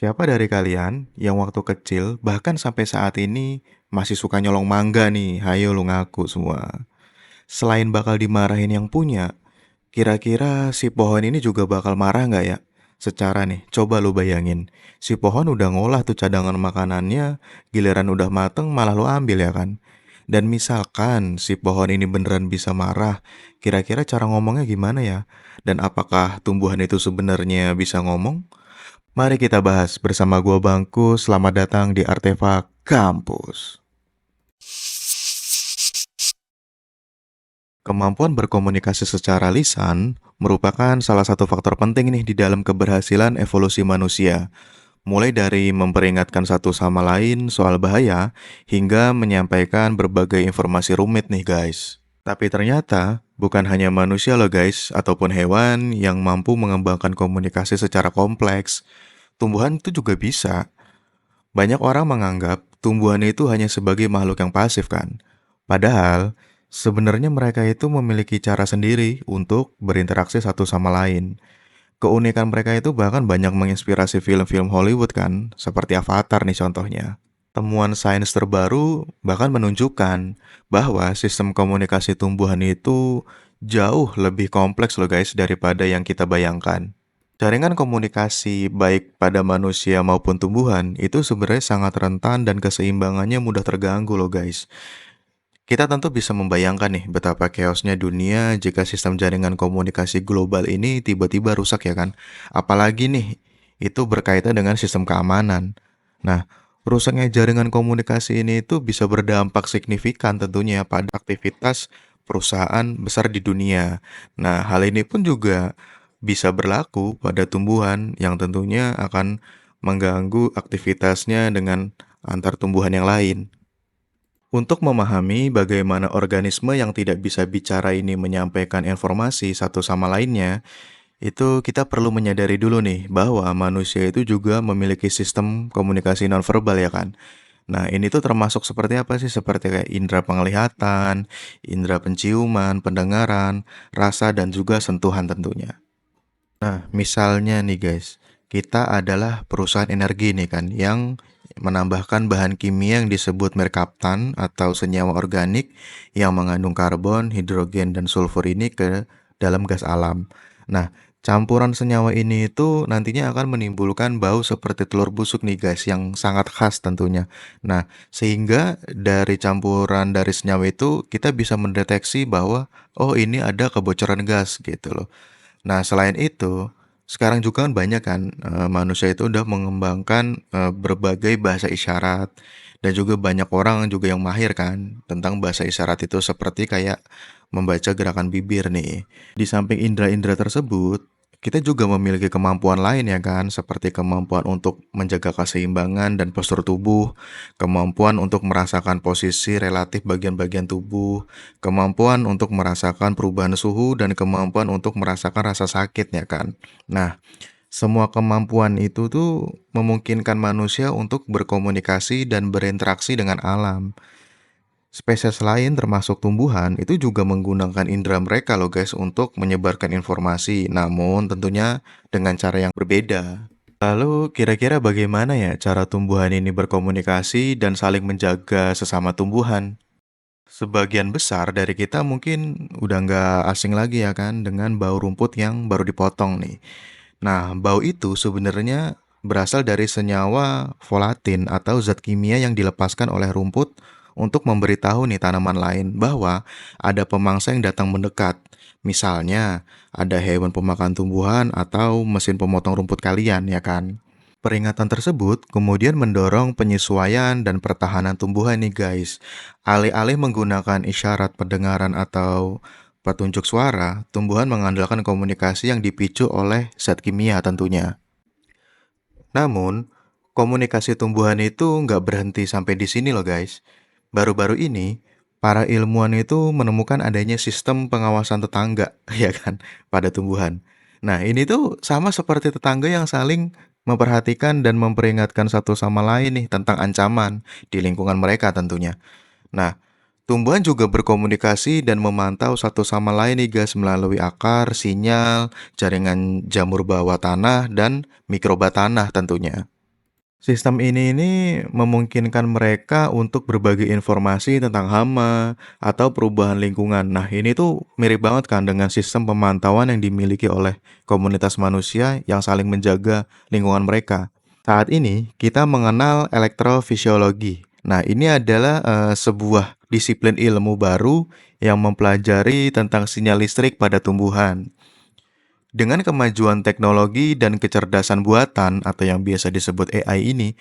Siapa dari kalian yang waktu kecil bahkan sampai saat ini masih suka nyolong mangga nih? Hayo lu ngaku semua. Selain bakal dimarahin yang punya, kira-kira si pohon ini juga bakal marah nggak ya? Secara nih, coba lu bayangin. Si pohon udah ngolah tuh cadangan makanannya, giliran udah mateng malah lu ambil ya kan? Dan misalkan si pohon ini beneran bisa marah, kira-kira cara ngomongnya gimana ya? Dan apakah tumbuhan itu sebenarnya bisa ngomong? Mari kita bahas bersama gua Bangku. Selamat datang di Artefak Kampus. Kemampuan berkomunikasi secara lisan merupakan salah satu faktor penting nih di dalam keberhasilan evolusi manusia. Mulai dari memperingatkan satu sama lain soal bahaya hingga menyampaikan berbagai informasi rumit nih guys. Tapi ternyata bukan hanya manusia loh guys, ataupun hewan yang mampu mengembangkan komunikasi secara kompleks. Tumbuhan itu juga bisa. Banyak orang menganggap tumbuhan itu hanya sebagai makhluk yang pasif kan. Padahal, sebenarnya mereka itu memiliki cara sendiri untuk berinteraksi satu sama lain. Keunikan mereka itu bahkan banyak menginspirasi film-film Hollywood kan, seperti Avatar nih contohnya. Temuan sains terbaru bahkan menunjukkan bahwa sistem komunikasi tumbuhan itu jauh lebih kompleks loh guys daripada yang kita bayangkan. Jaringan komunikasi baik pada manusia maupun tumbuhan itu sebenarnya sangat rentan dan keseimbangannya mudah terganggu loh guys. Kita tentu bisa membayangkan nih betapa chaosnya dunia jika sistem jaringan komunikasi global ini tiba-tiba rusak ya kan. Apalagi nih itu berkaitan dengan sistem keamanan. Nah, rusaknya jaringan komunikasi ini itu bisa berdampak signifikan tentunya pada aktivitas perusahaan besar di dunia. Nah, hal ini pun juga bisa berlaku pada tumbuhan yang tentunya akan mengganggu aktivitasnya dengan antar tumbuhan yang lain. Untuk memahami bagaimana organisme yang tidak bisa bicara ini menyampaikan informasi satu sama lainnya, itu kita perlu menyadari dulu nih bahwa manusia itu juga memiliki sistem komunikasi nonverbal ya kan. Nah, ini tuh termasuk seperti apa sih? Seperti kayak indera penglihatan, indera penciuman, pendengaran, rasa, dan juga sentuhan tentunya. Nah, misalnya nih guys, kita adalah perusahaan energi nih kan yang menambahkan bahan kimia yang disebut merkaptan atau senyawa organik yang mengandung karbon, hidrogen, dan sulfur ini ke dalam gas alam. Nah, campuran senyawa ini itu nantinya akan menimbulkan bau seperti telur busuk nih guys yang sangat khas tentunya. Nah, sehingga dari campuran dari senyawa itu kita bisa mendeteksi bahwa oh ini ada kebocoran gas gitu loh. Nah, selain itu, sekarang juga kan banyak kan manusia itu udah mengembangkan berbagai bahasa isyarat dan juga banyak orang juga yang mahir kan tentang bahasa isyarat itu seperti kayak membaca gerakan bibir nih. Di samping indera-indera tersebut, kita juga memiliki kemampuan lain ya kan, seperti kemampuan untuk menjaga keseimbangan dan postur tubuh, kemampuan untuk merasakan posisi relatif bagian-bagian tubuh, kemampuan untuk merasakan perubahan suhu, dan kemampuan untuk merasakan rasa sakit ya kan. Nah, semua kemampuan itu tuh memungkinkan manusia untuk berkomunikasi dan berinteraksi dengan alam. Spesies lain termasuk tumbuhan itu juga menggunakan indera mereka loh guys untuk menyebarkan informasi, namun tentunya dengan cara yang berbeda. Lalu kira-kira bagaimana ya cara tumbuhan ini berkomunikasi dan saling menjaga sesama tumbuhan? Sebagian besar dari kita mungkin udah nggak asing lagi ya kan dengan bau rumput yang baru dipotong nih. Nah, bau itu sebenarnya berasal dari senyawa volatin atau zat kimia yang dilepaskan oleh rumput untuk memberitahu nih tanaman lain bahwa ada pemangsa yang datang mendekat. Misalnya, ada hewan pemakan tumbuhan atau mesin pemotong rumput kalian ya kan. Peringatan tersebut kemudian mendorong penyesuaian dan pertahanan tumbuhan nih guys. Alih-alih menggunakan isyarat pendengaran atau petunjuk suara, tumbuhan mengandalkan komunikasi yang dipicu oleh zat kimia tentunya. Namun, komunikasi tumbuhan itu nggak berhenti sampai di sini loh guys. Baru-baru ini, para ilmuwan itu menemukan adanya sistem pengawasan tetangga, ya kan, pada tumbuhan. Nah, ini tuh sama seperti tetangga yang saling memperhatikan dan memperingatkan satu sama lain nih tentang ancaman di lingkungan mereka tentunya. Nah, tumbuhan juga berkomunikasi dan memantau satu sama lain nih guys melalui akar, sinyal, jaringan jamur bawah tanah, dan mikroba tanah tentunya. Sistem ini memungkinkan mereka untuk berbagi informasi tentang hama atau perubahan lingkungan. Nah, ini tuh mirip banget kan dengan sistem pemantauan yang dimiliki oleh komunitas manusia yang saling menjaga lingkungan mereka. Saat ini kita mengenal elektrofisiologi. Nah, ini adalah sebuah disiplin ilmu baru yang mempelajari tentang sinyal listrik pada tumbuhan. Dengan kemajuan teknologi dan kecerdasan buatan atau yang biasa disebut AI ini,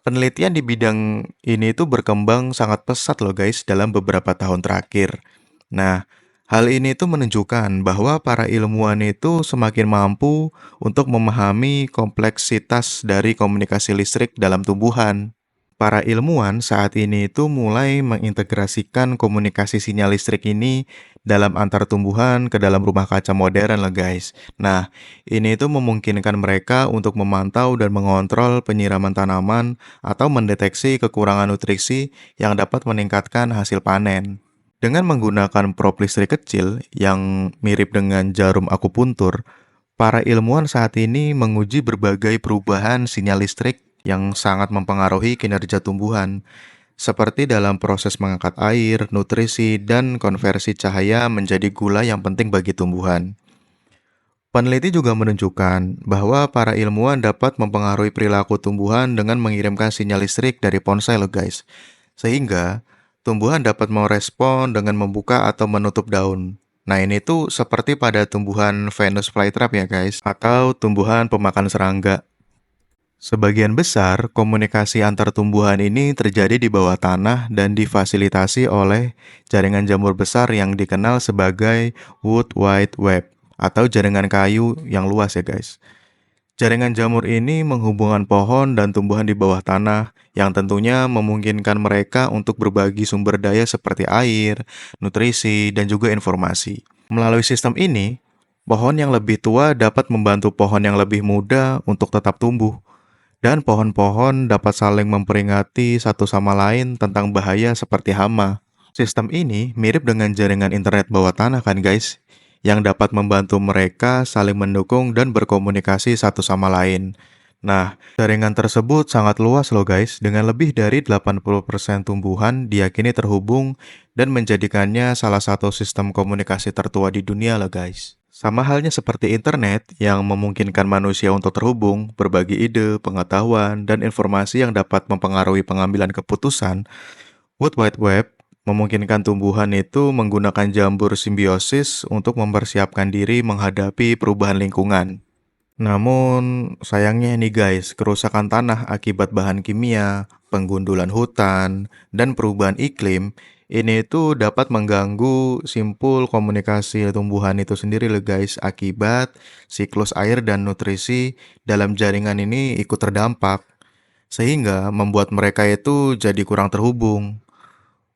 penelitian di bidang ini tuh berkembang sangat pesat loh guys dalam beberapa tahun terakhir. Nah, hal ini tuh menunjukkan bahwa para ilmuwan itu semakin mampu untuk memahami kompleksitas dari komunikasi listrik dalam tumbuhan. Para ilmuwan saat ini itu mulai mengintegrasikan komunikasi sinyal listrik ini dalam antar tumbuhan ke dalam rumah kaca modern lah guys. Nah, ini itu memungkinkan mereka untuk memantau dan mengontrol penyiraman tanaman atau mendeteksi kekurangan nutrisi yang dapat meningkatkan hasil panen. Dengan menggunakan prop listrik kecil yang mirip dengan jarum akupuntur, para ilmuwan saat ini menguji berbagai perubahan sinyal listrik yang sangat mempengaruhi kinerja tumbuhan, seperti dalam proses mengangkat air, nutrisi, dan konversi cahaya menjadi gula yang penting bagi tumbuhan. Peneliti juga menunjukkan bahwa para ilmuwan dapat mempengaruhi perilaku tumbuhan dengan mengirimkan sinyal listrik dari ponsel loh guys, sehingga tumbuhan dapat merespon dengan membuka atau menutup daun. Nah ini tuh seperti pada tumbuhan Venus flytrap ya guys, atau tumbuhan pemakan serangga. Sebagian besar komunikasi antar tumbuhan ini terjadi di bawah tanah dan difasilitasi oleh jaringan jamur besar yang dikenal sebagai Wood Wide Web atau jaringan kayu yang luas ya guys. Jaringan jamur ini menghubungkan pohon dan tumbuhan di bawah tanah yang tentunya memungkinkan mereka untuk berbagi sumber daya seperti air, nutrisi, dan juga informasi. Melalui sistem ini, pohon yang lebih tua dapat membantu pohon yang lebih muda untuk tetap tumbuh, dan pohon-pohon dapat saling memperingati satu sama lain tentang bahaya seperti hama. Sistem ini mirip dengan jaringan internet bawah tanah kan guys, yang dapat membantu mereka saling mendukung dan berkomunikasi satu sama lain. Nah, jaringan tersebut sangat luas loh guys, dengan lebih dari 80% tumbuhan diyakini terhubung dan menjadikannya salah satu sistem komunikasi tertua di dunia loh guys. Sama halnya seperti internet yang memungkinkan manusia untuk terhubung, berbagi ide, pengetahuan, dan informasi yang dapat mempengaruhi pengambilan keputusan, World Wide Web memungkinkan tumbuhan itu menggunakan jambur simbiosis untuk mempersiapkan diri menghadapi perubahan lingkungan. Namun, sayangnya nih guys, kerusakan tanah akibat bahan kimia, penggundulan hutan, dan perubahan iklim, ini itu dapat mengganggu simpul komunikasi tumbuhan itu sendiri loh guys, akibat siklus air dan nutrisi dalam jaringan ini ikut terdampak, sehingga membuat mereka itu jadi kurang terhubung.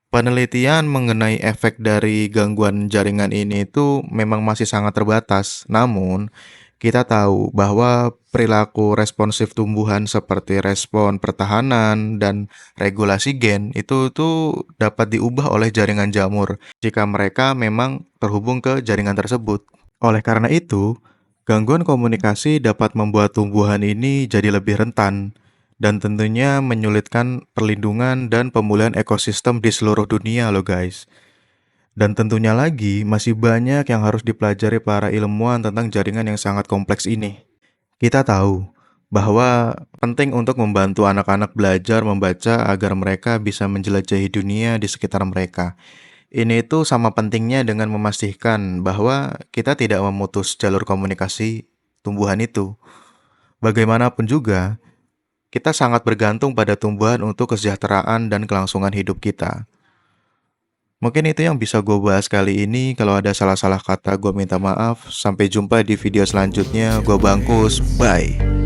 Penelitian mengenai efek dari gangguan jaringan ini itu memang masih sangat terbatas. Namun, kita tahu bahwa perilaku responsif tumbuhan seperti respon pertahanan dan regulasi gen itu tuh dapat diubah oleh jaringan jamur jika mereka memang terhubung ke jaringan tersebut. Oleh karena itu, gangguan komunikasi dapat membuat tumbuhan ini jadi lebih rentan dan tentunya menyulitkan perlindungan dan pemulihan ekosistem di seluruh dunia loh guys. Dan tentunya lagi masih banyak yang harus dipelajari para ilmuwan tentang jaringan yang sangat kompleks ini. Kita tahu bahwa penting untuk membantu anak-anak belajar membaca agar mereka bisa menjelajahi dunia di sekitar mereka. Ini itu sama pentingnya dengan memastikan bahwa kita tidak memutus jalur komunikasi tumbuhan itu. Bagaimanapun juga, kita sangat bergantung pada tumbuhan untuk kesejahteraan dan kelangsungan hidup kita. Mungkin itu yang bisa gue bahas kali ini. Kalau ada salah-salah kata, gue minta maaf. Sampai jumpa di video selanjutnya. Gue Bangkus. Bye.